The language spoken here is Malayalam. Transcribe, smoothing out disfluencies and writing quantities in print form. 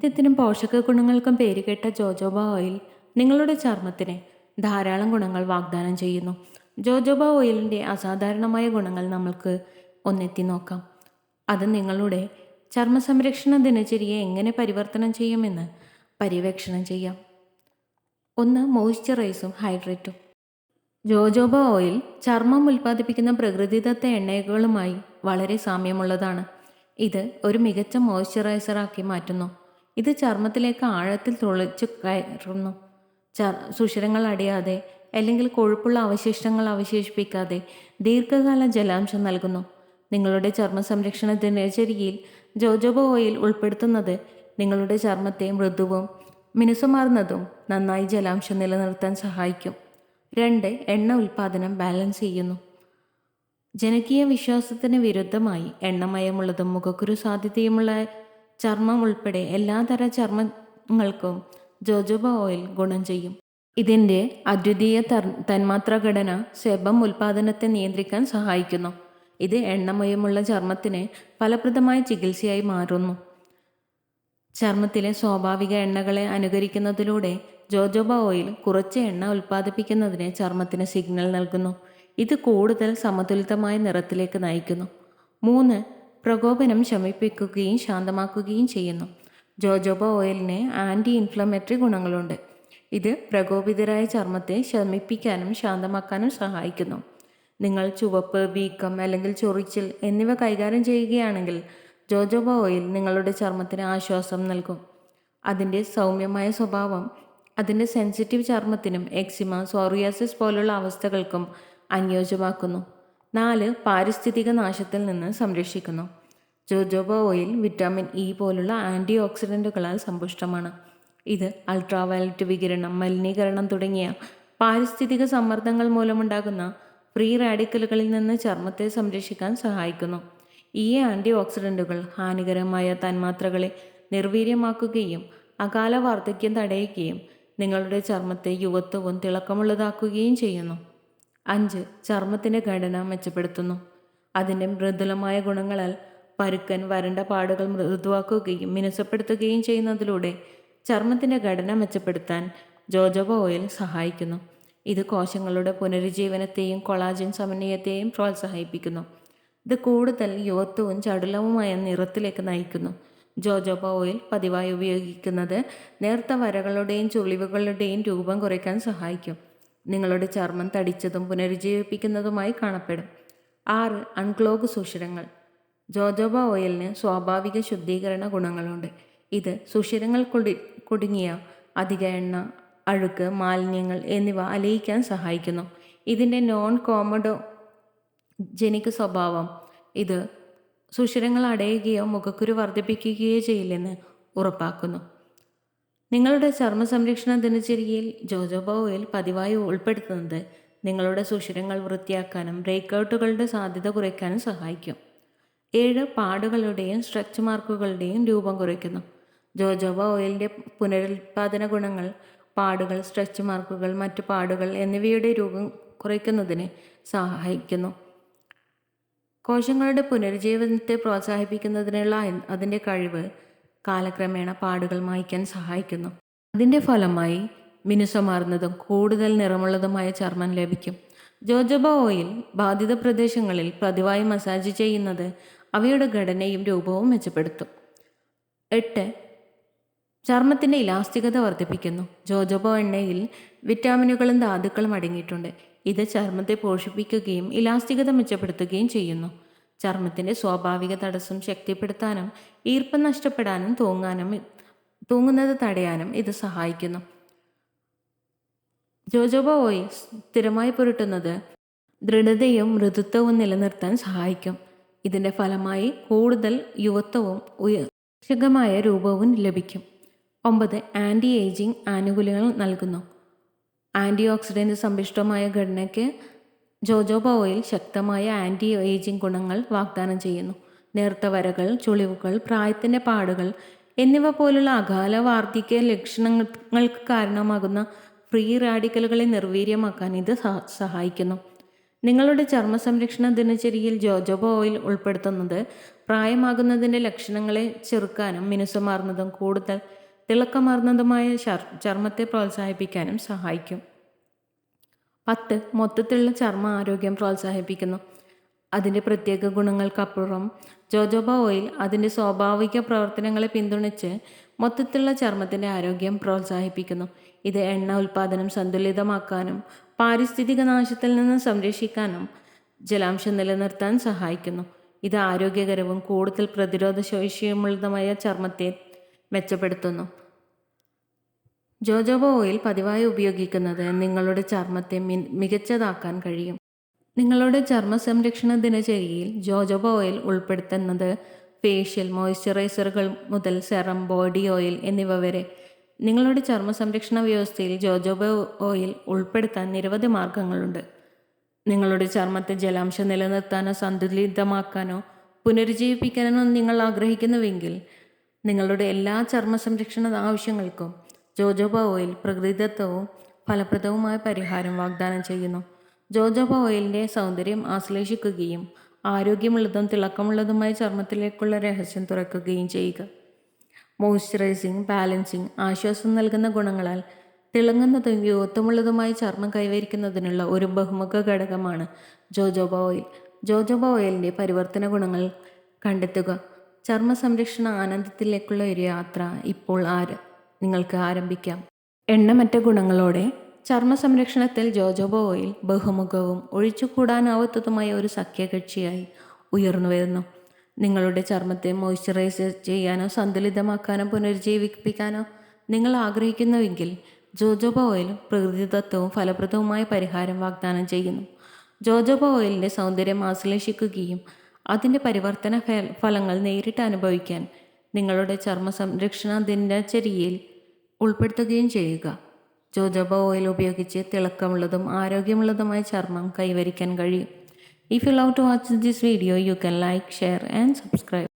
ത്തിനും പോഷക ഗുണങ്ങൾക്കും പേരുകേട്ട ജോജോബ ഓയിൽ നിങ്ങളുടെ ചർമ്മത്തിന് ധാരാളം ഗുണങ്ങൾ വാഗ്ദാനം ചെയ്യുന്നു. ജോജോബ ഓയിലിൻ്റെ അസാധാരണമായ ഗുണങ്ങൾ നമ്മൾക്ക് ഒന്നെത്തി നോക്കാം. അത് നിങ്ങളുടെ ചർമ്മ സംരക്ഷണ ദിനചര്യയെ എങ്ങനെ പരിവർത്തനം ചെയ്യുമെന്ന് പര്യവേക്ഷണം ചെയ്യാം. 1. മോയ്സ്ചറൈസും ഹൈഡ്രേറ്റും. ജോജോബ ഓയിൽ ചർമ്മം ഉൽപ്പാദിപ്പിക്കുന്ന പ്രകൃതിദത്ത എണ്ണകളുമായി വളരെ സാമ്യമുള്ളതാണ്. ഇത് ഒരു മികച്ച മോയ്സ്ചറൈസറാക്കി മാറ്റുന്നു. ഇത് ചർമ്മത്തിലേക്ക് ആഴത്തിൽ തുളച്ചു കയറുന്നു. സുഷിരങ്ങൾ അടയാതെ അല്ലെങ്കിൽ കൊഴുപ്പുള്ള അവശിഷ്ടങ്ങൾ അവശേഷിപ്പിക്കാതെ ദീർഘകാല ജലാംശം നൽകുന്നു. നിങ്ങളുടെ ചർമ്മ സംരക്ഷണ ദിനചര്യയിൽ ജോജോബ ഓയിൽ ഉൾപ്പെടുത്തുന്നത് നിങ്ങളുടെ ചർമ്മത്തെ മൃദുവും മിനുസമാർന്നതും നന്നായി ജലാംശം നിലനിർത്താൻ സഹായിക്കും. 2. എണ്ണ ഉൽപ്പാദനം ബാലൻസ് ചെയ്യുന്നു. ജനകീയ വിശ്വാസത്തിന് വിരുദ്ധമായി എണ്ണമയമുള്ളതും മുഖക്കുരു സാധ്യതയുമുള്ള ചർമ്മം ഉൾപ്പെടെ എല്ലാതര ചർമ്മങ്ങൾക്കും ജോജോബ ഓയിൽ ഗുണം ചെയ്യും. ഇതിൻ്റെ അദ്വിതീയ തന്മാത്രാ ഘടന സെബം ഉൽപ്പാദനത്തെ നിയന്ത്രിക്കാൻ സഹായിക്കുന്നു. ഇത് എണ്ണമയമുള്ള ചർമ്മത്തിന് ഫലപ്രദമായ ചികിത്സയായി മാറുന്നു. ചർമ്മത്തിലെ സ്വാഭാവിക എണ്ണകളെ അനുകരിക്കുന്നതിലൂടെ ജോജോബ ഓയിൽ കുറച്ച് എണ്ണ ഉൽപ്പാദിപ്പിക്കുന്നതിന് ചർമ്മത്തിന് സിഗ്നൽ നൽകുന്നു. ഇത് കൂടുതൽ സമതുലിതമായ നിറത്തിലേക്ക് നയിക്കുന്നു. 3. പ്രകോപനം ശമിപ്പിക്കുകയും ശാന്തമാക്കുകയും ചെയ്യുന്നു. ജോജോബ ഓയിലിന് ആൻറ്റി ഇൻഫ്ലമേറ്ററി ഗുണങ്ങളുണ്ട്. ഇത് പ്രകോപിതരായ ചർമ്മത്തെ ശമിപ്പിക്കാനും ശാന്തമാക്കാനും സഹായിക്കുന്നു. നിങ്ങൾ ചുവപ്പ്, വീക്കം അല്ലെങ്കിൽ ചൊറിച്ചിൽ എന്നിവ കൈകാര്യം ചെയ്യുകയാണെങ്കിൽ ജോജോബ ഓയിൽ നിങ്ങളുടെ ചർമ്മത്തിന് ആശ്വാസം നൽകും. അതിൻ്റെ സൗമ്യമായ സ്വഭാവം അതിൻ്റെ സെൻസിറ്റീവ് ചർമ്മത്തിനും എക്സിമ, സോറിയാസിസ് പോലുള്ള അവസ്ഥകൾക്കും അനുയോജ്യമാക്കുന്നു. 4. പാരിസ്ഥിതിക നാശത്തിൽ നിന്ന് സംരക്ഷിക്കുന്നു. ജോജോബ ഓയിൽ വിറ്റാമിൻ ഇ പോലുള്ള ആൻറ്റി ഓക്സിഡൻറ്റുകളാൽ സമ്പുഷ്ടമാണ്. ഇത് അൾട്രാവയലറ്റ് വികിരണം, മലിനീകരണം തുടങ്ങിയ പാരിസ്ഥിതിക സമ്മർദ്ദങ്ങൾ മൂലമുണ്ടാകുന്ന ഫ്രീ റാഡിക്കലുകളിൽ നിന്ന് ചർമ്മത്തെ സംരക്ഷിക്കാൻ സഹായിക്കുന്നു. ഈ ആൻറ്റി ഓക്സിഡൻറ്റുകൾ ഹാനികരമായ തന്മാത്രകളെ നിർവീര്യമാക്കുകയും അകാല വാർദ്ധക്യം തടയുകയും നിങ്ങളുടെ ചർമ്മത്തെ യുവത്വവും തിളക്കമുള്ളതാക്കുകയും ചെയ്യുന്നു. 5. ചർമ്മത്തിൻ്റെ ഘടന മെച്ചപ്പെടുത്തുന്നു. അതിൻ്റെ മൃദുലമായ ഗുണങ്ങളാൽ പരുക്കൻ, വരണ്ട പാടുകൾ മൃദുവാക്കുകയും മിനുസപ്പെടുത്തുകയും ചെയ്യുന്നതിലൂടെ ചർമ്മത്തിൻ്റെ ഘടന മെച്ചപ്പെടുത്താൻ ജോജോബ ഓയിൽ സഹായിക്കുന്നു. ഇത് കോശങ്ങളുടെ പുനരുജ്ജീവനത്തെയും കൊളാജൻ സമന്വയത്തെയും പ്രോത്സാഹിപ്പിക്കുന്നു. ഇത് കൂടുതൽ യുവത്വവും ചടുലവുമായ നിറത്തിലേക്ക് നയിക്കുന്നു. ജോജോബ ഓയിൽ പതിവായി ഉപയോഗിക്കുന്നത് നേർത്ത വരകളുടെയും ചുളിവുകളുടെയും രൂപം കുറയ്ക്കാൻ സഹായിക്കും. നിങ്ങളുടെ ചർമ്മം തടിച്ചതും പുനരുജ്ജീവിപ്പിക്കുന്നതുമായി കാണപ്പെടും. 6. അൺക്ലോഗ് സുഷിരങ്ങൾ. ജോജോബ ഓയിലിന് സ്വാഭാവിക ശുദ്ധീകരണ ഗുണങ്ങളുണ്ട്. ഇത് സുഷിരങ്ങൾ കുടുങ്ങിയ അധിക എണ്ണ, അഴുക്ക്, മാലിന്യങ്ങൾ എന്നിവ അലിയിക്കാൻ സഹായിക്കുന്നു. ഇതിൻ്റെ നോൺ കോമഡോജനിക് സ്വഭാവം ഇത് സുഷിരങ്ങൾ അടയുകയോ മുഖക്കുരു വർദ്ധിപ്പിക്കുകയോ ചെയ്യില്ലെന്ന് ഉറപ്പാക്കുന്നു. നിങ്ങളുടെ ചർമ്മ സംരക്ഷണ ദിനചര്യയിൽ ജോജോബ ഓയിൽ പതിവായി ഉൾപ്പെടുത്തുന്നത് നിങ്ങളുടെ സുഷിരങ്ങൾ വൃത്തിയാക്കാനും ബ്രേക്കൗട്ടുകളുടെ സാധ്യത കുറയ്ക്കാനും സഹായിക്കും. 7. പാടുകളുടെയും സ്ട്രെച്ച് മാർക്കുകളുടെയും രൂപം കുറയ്ക്കുന്നു. ജോജോബ ഓയിലിൻ്റെ പുനരുൽപാദന ഗുണങ്ങൾ പാടുകൾ, സ്ട്രെച്ച് മാർക്കുകൾ, മറ്റു പാടുകൾ എന്നിവയുടെ രൂപം കുറയ്ക്കുന്നതിന് സഹായിക്കുന്നു. കോശങ്ങളുടെ പുനരുജ്ജീവനത്തെ പ്രോത്സാഹിപ്പിക്കുന്നതിനുള്ള അതിൻ്റെ കഴിവ് കാലക്രമേണ പാടുകൾ മായ്ക്കാൻ സഹായിക്കുന്നു. അതിൻ്റെ ഫലമായി മിനുസമാർന്നതും കൂടുതൽ നിറമുള്ളതുമായ ചർമ്മം ലഭിക്കും. ജോജോബ ഓയിൽ ബാധിത പ്രദേശങ്ങളിൽ പതിവായി മസാജ് ചെയ്യുന്നത് അവയുടെ ഘടനയും രൂപവും മെച്ചപ്പെടുത്തും. 8. ചർമ്മത്തിൻ്റെ ഇലാസ്തികത വർദ്ധിപ്പിക്കുന്നു. ജോജോബ എണ്ണയിൽ വിറ്റാമിനുകളും ധാതുക്കളും അടങ്ങിയിട്ടുണ്ട്. ഇത് ചർമ്മത്തെ പോഷിപ്പിക്കുകയും ഇലാസ്തികത മെച്ചപ്പെടുത്തുകയും ചെയ്യുന്നു. ചർമ്മത്തിൻ്റെ സ്വാഭാവിക തടസ്സം ശക്തിപ്പെടുത്താനും ഈർപ്പം നഷ്ടപ്പെടാനും തൂങ്ങുന്നത് തടയാനും ഇത് സഹായിക്കുന്നു. ജോജോബ ഓയിൽ സ്ഥിരമായി പുരട്ടുന്നത് ദൃഢതയും മൃദുത്വവും നിലനിർത്താൻ സഹായിക്കും. ഇതിൻ്റെ ഫലമായി കൂടുതൽ യുവത്വവും ഉയർച്ചകമായ രൂപവും ലഭിക്കും. 9. ആൻറ്റി ഏജിംഗ് ആനുകൂല്യങ്ങൾ നൽകുന്നു. ആൻറ്റി ഓക്സിഡൻ്റ് സമ്പുഷ്ടമായ ഘടനയ്ക്ക് ജോജോബ ഓയിൽ ശക്തമായ ആൻറ്റി ഏജിംഗ് ഗുണങ്ങൾ വാഗ്ദാനം ചെയ്യുന്നു. നേർത്ത വരകൾ, ചുളിവുകൾ, പ്രായത്തിൻ്റെ പാടുകൾ എന്നിവ പോലുള്ള അകാല വാർദ്ധക്യ ലക്ഷണങ്ങൾക്ക് കാരണമാകുന്ന ഫ്രീ റാഡിക്കലുകളെ നിർവീര്യമാക്കാൻ ഇത് സഹായിക്കുന്നു. നിങ്ങളുടെ ചർമ്മ സംരക്ഷണ ദിനചര്യയിൽ ജോജോബ ഓയിൽ ഉൾപ്പെടുത്തുന്നത് പ്രായമാകുന്നതിൻ്റെ ലക്ഷണങ്ങളെ ചെറുക്കാനും മിനുസമാർന്നതും കൂടുതൽ തിളക്കമാർന്നതുമായ ചർമ്മത്തെ പ്രോത്സാഹിപ്പിക്കാനും സഹായിക്കും. 10. മൊത്തത്തിലുള്ള ചർമ്മ ആരോഗ്യം പ്രോത്സാഹിപ്പിക്കുന്നു. അതിൻ്റെ പ്രത്യേക ഗുണങ്ങൾക്കപ്പുറം ജോജോബ ഓയിൽ അതിൻ്റെ സ്വാഭാവിക പ്രവർത്തനങ്ങളെ പിന്തുണച്ച് മൊത്തത്തിലുള്ള ചർമ്മത്തിൻ്റെ ആരോഗ്യം പ്രോത്സാഹിപ്പിക്കുന്നു. ഇത് എണ്ണ ഉൽപ്പാദനം സന്തുലിതമാക്കാനും പാരിസ്ഥിതിക നാശത്തിൽ നിന്ന് സംരക്ഷിക്കാനും ജലാംശം നിലനിർത്താൻ സഹായിക്കുന്നു. ഇത് ആരോഗ്യകരവും കൂടുതൽ പ്രതിരോധ ശേഷിയുമുള്ളതുമായ ചർമ്മത്തെ മെച്ചപ്പെടുത്തുന്നു. ജോജോബ ഓയിൽ പതിവായി ഉപയോഗിക്കുന്നത് നിങ്ങളുടെ ചർമ്മത്തെ മികച്ചതാക്കാൻ കഴിയും. നിങ്ങളുടെ ചർമ്മ സംരക്ഷണ ദിനചര്യയിൽ ജോജോബ ഓയിൽ ഉൾപ്പെടുത്തുന്നത് ഫേഷ്യൽ മോയ്സ്ചറൈസറുകൾ മുതൽ സെറം, ബോഡി ഓയിൽ എന്നിവ വരെ നിങ്ങളുടെ ചർമ്മ സംരക്ഷണ വ്യവസ്ഥയിൽ ജോജോബ ഓയിൽ ഉൾപ്പെടുത്താൻ നിരവധി മാർഗങ്ങളുണ്ട്. നിങ്ങളുടെ ചർമ്മത്തെ ജലാംശം നിലനിർത്താനോ സന്തുലിതമാക്കാനോ പുനരുജ്ജീവിപ്പിക്കാനോ നിങ്ങൾ ആഗ്രഹിക്കുന്നുവെങ്കിൽ നിങ്ങളുടെ എല്ലാ ചർമ്മ സംരക്ഷണ ആവശ്യങ്ങൾക്കും ജോജോബ ഓയിൽ പ്രകൃതിദത്തവും ഫലപ്രദവുമായ പരിഹാരം വാഗ്ദാനം ചെയ്യുന്നു. ജോജോബ ഓയിലിൻ്റെ സൗന്ദര്യം ആശ്ലേഷിക്കുകയും ആരോഗ്യമുള്ളതും തിളക്കമുള്ളതുമായ ചർമ്മത്തിലേക്കുള്ള രഹസ്യം തുറക്കുകയും ചെയ്യുക. മോയ്സ്ചറൈസിങ്, ബാലൻസിങ്, ആശ്വാസം നൽകുന്ന ഗുണങ്ങളാൽ തിളങ്ങുന്നതും യുവത്വമുള്ളതുമായ ചർമ്മം കൈവരിക്കുന്നതിനുള്ള ഒരു ബഹുമുഖ ഘടകമാണ് ജോജോബ ഓയിൽ. ജോജോബ ഓയിലിൻ്റെ പരിവർത്തന ഗുണങ്ങൾ കണ്ടെത്തുക. ചർമ്മ സംരക്ഷണ ആനന്ദത്തിലേക്കുള്ള ഒരു യാത്ര ഇപ്പോൾ നിങ്ങൾക്ക് ആരംഭിക്കാം. എണ്ണമറ്റ ഗുണങ്ങളോടെ ചർമ്മ സംരക്ഷണത്തിൽ ജോജോബ ഓയിൽ ബഹുമുഖവും ഒഴിച്ചുകൂടാനാവാത്തതുമായ ഒരു സഖ്യകക്ഷിയായി ഉയർന്നു വരുന്നു. നിങ്ങളുടെ ചർമ്മത്തെ മോയ്സ്ചറൈസ് ചെയ്യാനോ സന്തുലിതമാക്കാനോ പുനരുജ്ജീവിപ്പിക്കാനോ നിങ്ങൾ ആഗ്രഹിക്കുന്നുവെങ്കിൽ ജോജോബ ഓയിൽ പ്രകൃതിദത്തവും ഫലപ്രദവുമായ പരിഹാരം വാഗ്ദാനം ചെയ്യുന്നു. ജോജോബ ഓയിലിൻ്റെ സൗന്ദര്യം ആശ്ലേഷിക്കുകയും അതിൻ്റെ പരിവർത്തന ഫലങ്ങൾ നേരിട്ട് അനുഭവിക്കാൻ നിങ്ങളുടെ ചർമ്മ സംരക്ഷണ ദിനചര്യയിൽ ഉൾപ്പെടുത്തുകയും ചെയ്യുക. ജോജോബ ഓയിൽ ഉപയോഗിച്ച് തിളക്കമുള്ളതും ആരോഗ്യമുള്ളതുമായ ചർമ്മം കൈവരിക്കാൻ കഴിയും. If you love to watch this video, you can like, share and subscribe.